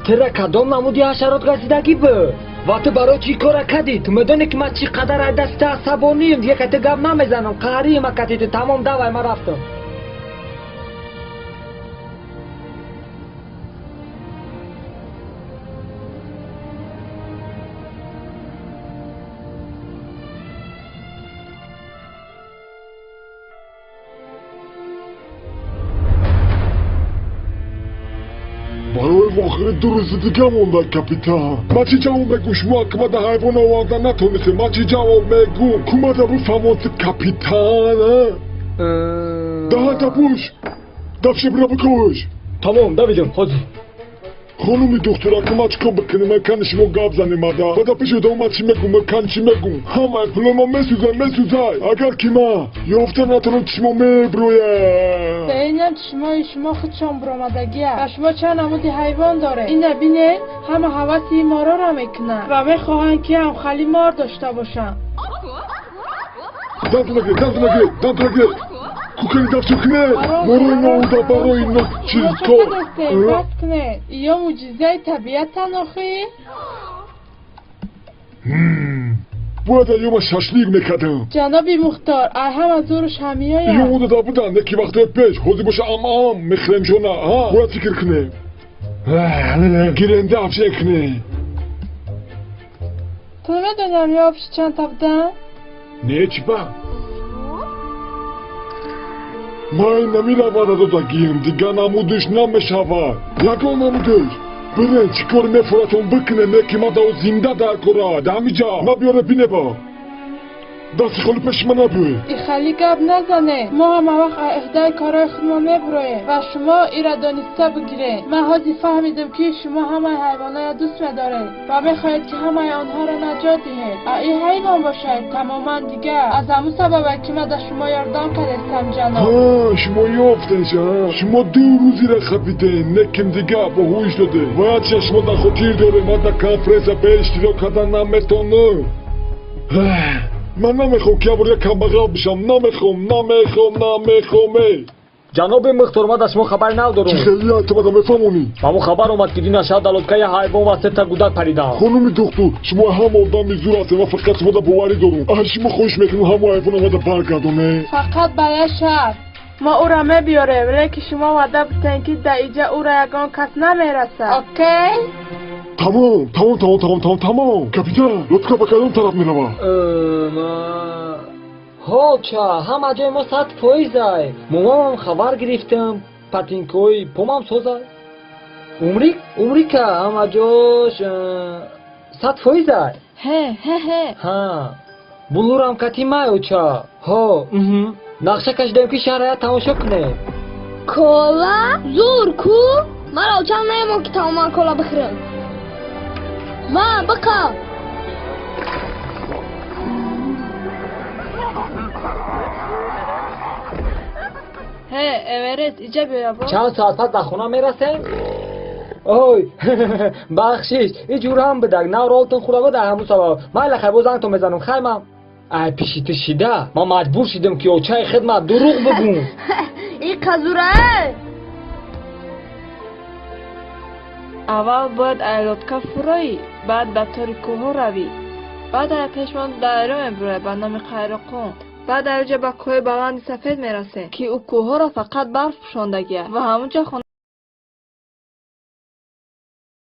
چرا کدام نمودی حشرات رسیدگی به؟ وقتی برای چی کار کردی؟ تو میدونی که من چقدر دست عصبانیم، یک کت گپ نمیزنم، قهری مکتیت تمام دوای من رفتم. برای واقعی 2 روز دیگه مونده کپیتان. ما چی جواب بگو شما که ما در حیوان آورده نتونسته؟ ما چی جواب بگو؟ کما دبو فهمونت کپیتان؟ ده دبوش دفشه برا بکش. تمام دویدم خودی. خانومی دخترا که ما چکا بکنیم مکن شما گاب زنیم مده بدا پیش دو ما چی مگو مکن چی مگو همه پلو ما مسوزه اگر که ما یافته نتونم چشما میبرویه اینم شما خودشان برامدگیه و شما چند نمودی حیوان داره. اینه بینه همه حواسی مارا را میکنن و میخواهن که هم خالی مار داشته باشن. دانتو نگیر کوکری دفشو کنه مروی نودا برای نو چیز کن بس کنه یا موجزه طبیعت تناخی؟ باید ایوما ششلیق میکدم جنابی مختار هم از دورش همیه ایوما دا بودن نکی وقتی پیش خوزی باشه ام میخرم شونه ها باید فکر کنه گیرنده افشه کنه تو نمیدونم یا افشه چند تا بودن؟ نه چی با من نمیرم رو داگیم دیگه نمودش نمیشود یکا نمودش برن چیکار میفراتون بکنه نکی ما داو زنده در کرا دمی جا ما بیاره بینه با دست خالی پیش من نبوی ای خالی گب نزنه ما هم وقت اهدای کارای خودما میبرویم و شما ایرا دانسته بگیره. من حاضی فهمیدم که شما همه حیوانای دوست داره و میخواید که همه آنها را نجات دهید. این حیوان باشد تماما دیگه از همون سببه که من در شما یاردم کردستم جناب. ها شما یافتنش ها شما 2 روزی را خبیده نکم دیگه با هوش داده باید چشما در خطیر داره ما در کنفرنس به اشتراک کردن نمیتونه. من نمیخوام که برای کم بغل بشم نمیخوام جناب مختار ما از شما خبر ندارم. چی خیلی تو بدا میفهمونی؟ ما خبر اومد که دینا شاید دلوتکه حیوان و 3 تا گودک پریدن. خانومی دختر شما هم آدمی زور هسته و فقط شما دا باوری دارم اگر شما خوش میکنم هم حیوان آمده برگردونه فقط برای شهر ما او را میبیاره ولی که شما وعده بتین که در اینجا او را یگان کس نمیرسه. اوکی؟ تمام کپیتان لطفا با کدام طرف میروه؟ ها همه جای ما 100% مامام خبر گرفتم پاتینکوی پومام سوزای عمری که همه جاش 100% ها بلورم کتی مایو چا ها نقشه کشیدم که شهر تماشا کنه. کولا زور کو مرا چند نیمون که تمام کولا بخرم ما بقا اورست اینجا بیا با چند ساعت بعد به خونه میرسه؟ اوی بخشش این جور هم بدک نه رالتون خوره بده همون سبب من لخیر با زنگتون بزنم خیمم ای پیشیت شیده من مجبور شدم که اوچه خدمت دروغ بگم. این قذوره اول باید ایلاتکا فرایی بعد به طور کوه روی بعد ای پشمان دایره میبروه به نام خیرقون بعد اینجا به کوه بلند سفید میرسه که او کوه را فقط برف پوشاندگیه و همونجا